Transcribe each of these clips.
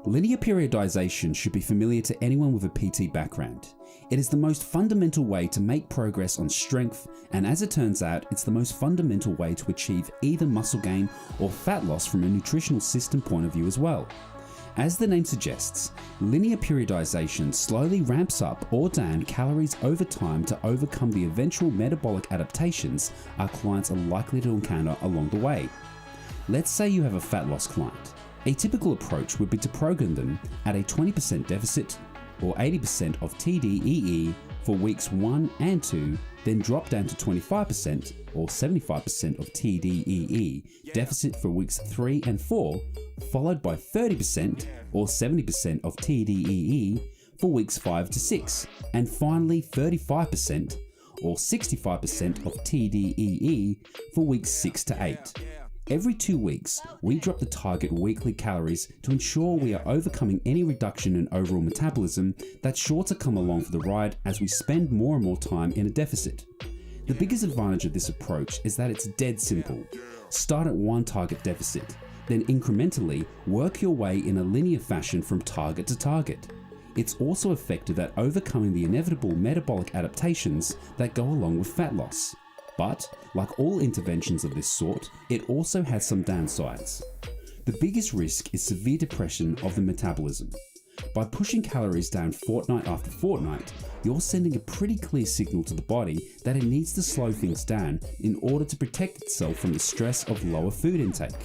Linear periodization should be familiar to anyone with a PT background. It is the most fundamental way to make progress on strength, and as it turns out, it's the most fundamental way to achieve either muscle gain or fat loss from a nutritional system point of view as well. As the name suggests, linear periodization slowly ramps up or down calories over time to overcome the eventual metabolic adaptations our clients are likely to encounter along the way. Let's say you have a fat loss client. A typical approach would be to program them at a 20% deficit or 80% of TDEE for weeks 1 and 2, then drop down to 25% or 75% of TDEE deficit for weeks 3 and 4, followed by 30% or 70% of TDEE for weeks 5 to 6, and finally 35% or 65% of TDEE for weeks 6 to 8. Every 2 weeks, we drop the target weekly calories to ensure we are overcoming any reduction in overall metabolism that's sure to come along for the ride as we spend more and more time in a deficit. The biggest advantage of this approach is that it's dead simple. Start at one target deficit, then incrementally work your way in a linear fashion from target to target. It's also effective at overcoming the inevitable metabolic adaptations that go along with fat loss. But, like all interventions of this sort, it also has some downsides. The biggest risk is severe depression of the metabolism. By pushing calories down fortnight after fortnight, you're sending a pretty clear signal to the body that it needs to slow things down in order to protect itself from the stress of lower food intake.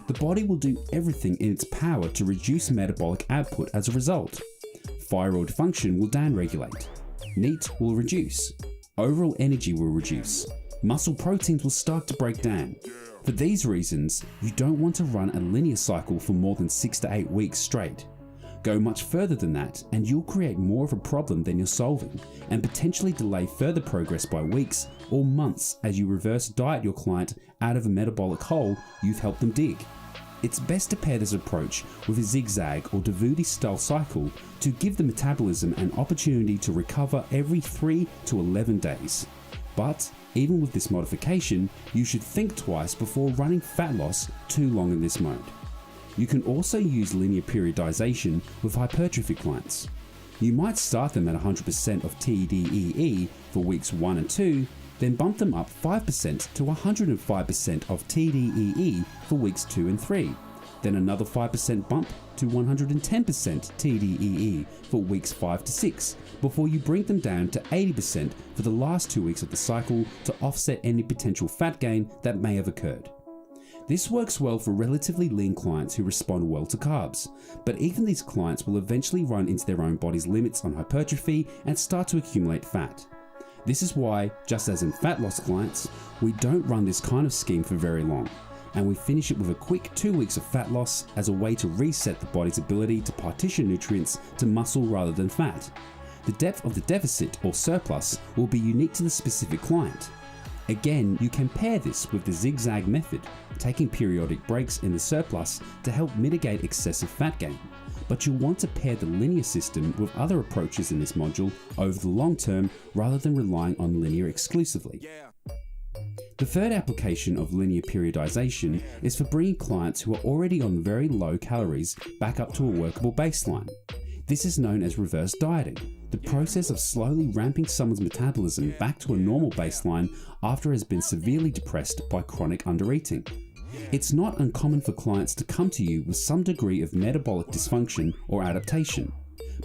The body will do everything in its power to reduce metabolic output as a result. Thyroid function will downregulate. NEAT will reduce. Overall energy will reduce. Muscle proteins will start to break down. For these reasons, you don't want to run a linear cycle for more than 6 to 8 weeks straight. Go much further than that and you'll create more of a problem than you're solving, and potentially delay further progress by weeks or months as you reverse diet your client out of a metabolic hole you've helped them dig. It's best to pair this approach with a zigzag or Davuti style cycle to give the metabolism an opportunity to recover every 3 to 11 days. But even with this modification, you should think twice before running fat loss too long in this mode. You can also use linear periodization with hypertrophy clients. You might start them at 100% of TDEE for weeks 1 and 2, then bump them up 5% to 105% of TDEE for weeks 2 and 3, then another 5% bump to 110% TDEE for weeks 5 to 6, before you bring them down to 80% for the last 2 weeks of the cycle to offset any potential fat gain that may have occurred. This works well for relatively lean clients who respond well to carbs, but even these clients will eventually run into their own body's limits on hypertrophy and start to accumulate fat. This is why, just as in fat loss clients, we don't run this kind of scheme for very long, and we finish it with a quick 2 weeks of fat loss as a way to reset the body's ability to partition nutrients to muscle rather than fat. The depth of the deficit or surplus will be unique to the specific client. Again, you can pair this with the zigzag method, taking periodic breaks in the surplus to help mitigate excessive fat gain. But you'll want to pair the linear system with other approaches in this module over the long term rather than relying on linear exclusively. The third application of linear periodization is for bringing clients who are already on very low calories back up to a workable baseline. This is known as reverse dieting, the process of slowly ramping someone's metabolism back to a normal baseline after it has been severely depressed by chronic undereating. It's not uncommon for clients to come to you with some degree of metabolic dysfunction or adaptation.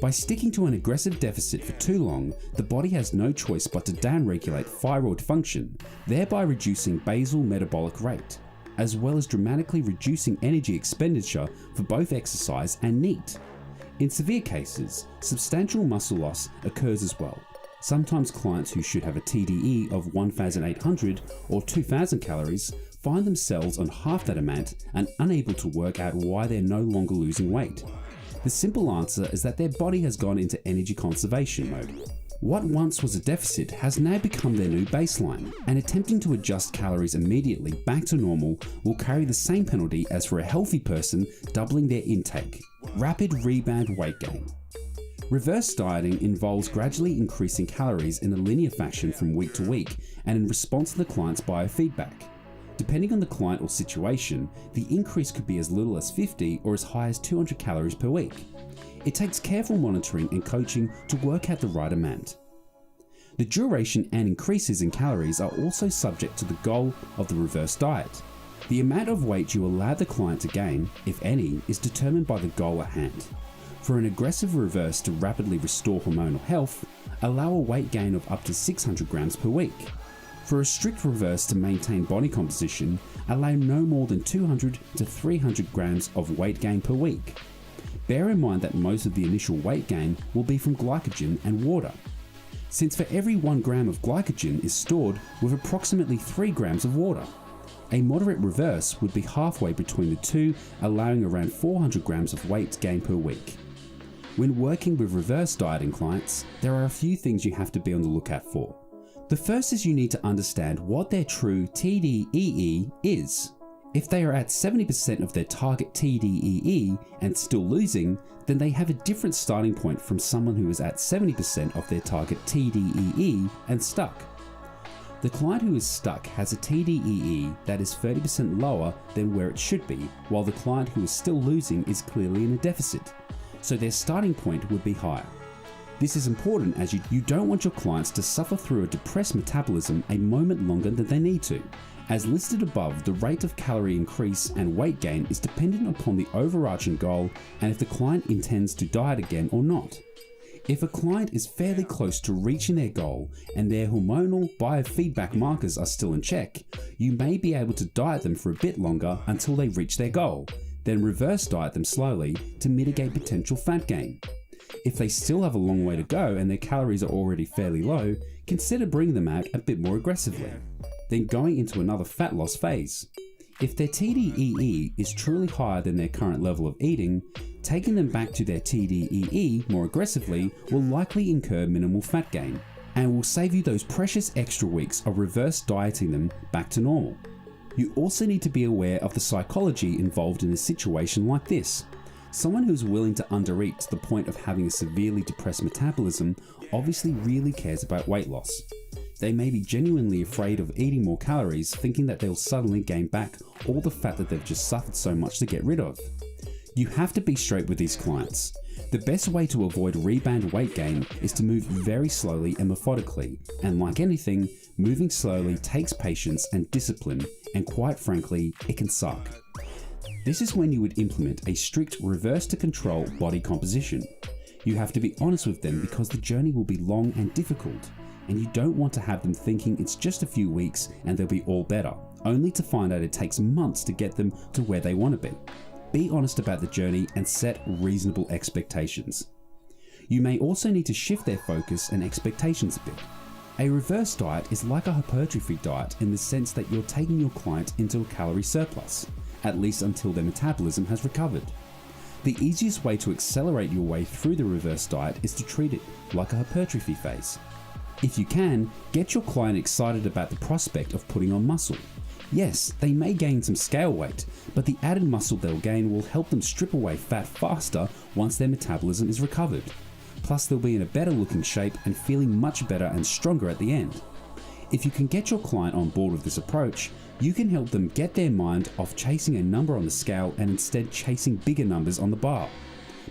By sticking to an aggressive deficit for too long, the body has no choice but to downregulate thyroid function, thereby reducing basal metabolic rate, as well as dramatically reducing energy expenditure for both exercise and NEAT. In severe cases, substantial muscle loss occurs as well. Sometimes clients who should have a TDE of 1,800 or 2,000 calories find themselves on half that amount and unable to work out why they're no longer losing weight. The simple answer is that their body has gone into energy conservation mode. What once was a deficit has now become their new baseline, and attempting to adjust calories immediately back to normal will carry the same penalty as for a healthy person doubling their intake: rapid rebound weight gain. Reverse dieting involves gradually increasing calories in a linear fashion from week to week and in response to the client's biofeedback. Depending on the client or situation, the increase could be as little as 50 or as high as 200 calories per week. It takes careful monitoring and coaching to work out the right amount. The duration and increases in calories are also subject to the goal of the reverse diet. The amount of weight you allow the client to gain, if any, is determined by the goal at hand. For an aggressive reverse to rapidly restore hormonal health, allow a weight gain of up to 600 grams per week. For a strict reverse to maintain body composition, allow no more than 200 to 300 grams of weight gain per week. Bear in mind that most of the initial weight gain will be from glycogen and water, since for every 1 gram of glycogen is stored with approximately 3 grams of water. A moderate reverse would be halfway between the two, allowing around 400 grams of weight gain per week. When working with reverse dieting clients, there are a few things you have to be on the lookout for. The first is you need to understand what their true TDEE is. If they are at 70% of their target TDEE and still losing, then they have a different starting point from someone who is at 70% of their target TDEE and stuck. The client who is stuck has a TDEE that is 30% lower than where it should be, while the client who is still losing is clearly in a deficit, so their starting point would be higher. This is important as you don't want your clients to suffer through a depressed metabolism a moment longer than they need to. As listed above, the rate of calorie increase and weight gain is dependent upon the overarching goal and if the client intends to diet again or not. If a client is fairly close to reaching their goal and their hormonal biofeedback markers are still in check, you may be able to diet them for a bit longer until they reach their goal, then reverse diet them slowly to mitigate potential fat gain. If they still have a long way to go and their calories are already fairly low, consider bringing them out a bit more aggressively, then going into another fat loss phase. If their TDEE is truly higher than their current level of eating, taking them back to their TDEE more aggressively will likely incur minimal fat gain, and will save you those precious extra weeks of reverse dieting them back to normal. You also need to be aware of the psychology involved in a situation like this. Someone who is willing to undereat to the point of having a severely depressed metabolism obviously really cares about weight loss. They may be genuinely afraid of eating more calories, thinking that they'll suddenly gain back all the fat that they've just suffered so much to get rid of. You have to be straight with these clients. The best way to avoid rebound weight gain is to move very slowly and methodically, and like anything, moving slowly takes patience and discipline, and quite frankly, it can suck. This is when you would implement a strict reverse to control body composition. You have to be honest with them because the journey will be long and difficult, and you don't want to have them thinking it's just a few weeks and they'll be all better, only to find out it takes months to get them to where they want to be. Be honest about the journey and set reasonable expectations. You may also need to shift their focus and expectations a bit. A reverse diet is like a hypertrophy diet in the sense that you're taking your client into a calorie surplus, at least until their metabolism has recovered. The easiest way to accelerate your way through the reverse diet is to treat it like a hypertrophy phase. If you can, get your client excited about the prospect of putting on muscle. Yes, they may gain some scale weight, but the added muscle they'll gain will help them strip away fat faster once their metabolism is recovered. Plus, they'll be in a better looking shape and feeling much better and stronger at the end. If you can get your client on board with this approach, you can help them get their mind off chasing a number on the scale and instead chasing bigger numbers on the bar.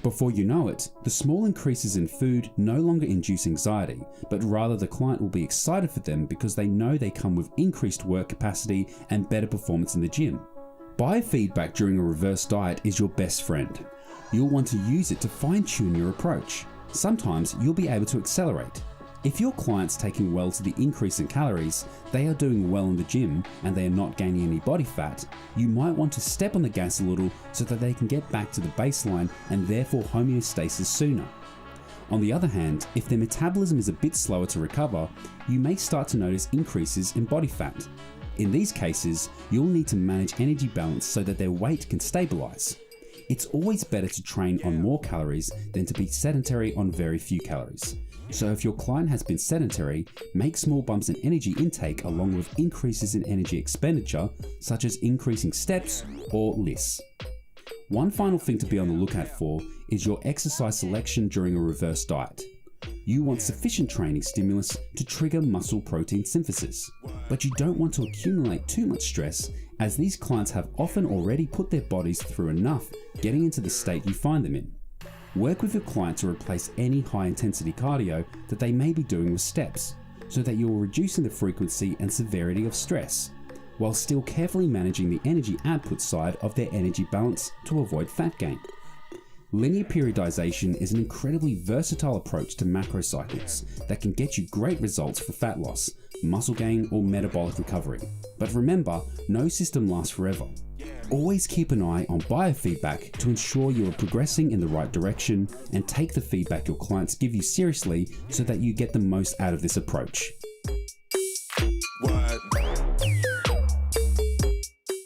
Before you know it, the small increases in food no longer induce anxiety, but rather the client will be excited for them because they know they come with increased work capacity and better performance in the gym. Biofeedback during a reverse diet is your best friend. You'll want to use it to fine-tune your approach. Sometimes you'll be able to accelerate. If your client's taking well to the increase in calories, they are doing well in the gym, and they are not gaining any body fat, you might want to step on the gas a little so that they can get back to the baseline and therefore homeostasis sooner. On the other hand, if their metabolism is a bit slower to recover, you may start to notice increases in body fat. In these cases, you'll need to manage energy balance so that their weight can stabilize. It's always better to train on more calories than to be sedentary on very few calories. So if your client has been sedentary, make small bumps in energy intake along with increases in energy expenditure, such as increasing steps or lifts. One final thing to be on the lookout for is your exercise selection during a reverse diet. You want sufficient training stimulus to trigger muscle protein synthesis, but you don't want to accumulate too much stress, as these clients have often already put their bodies through enough getting into the state you find them in. Work with your client to replace any high intensity cardio that they may be doing with steps, so that you're reducing the frequency and severity of stress, while still carefully managing the energy output side of their energy balance to avoid fat gain. Linear periodization is an incredibly versatile approach to macro cycles that can get you great results for fat loss, muscle gain, or metabolic recovery. But remember, no system lasts forever. Always keep an eye on biofeedback to ensure you are progressing in the right direction, and take the feedback your clients give you seriously so that you get the most out of this approach.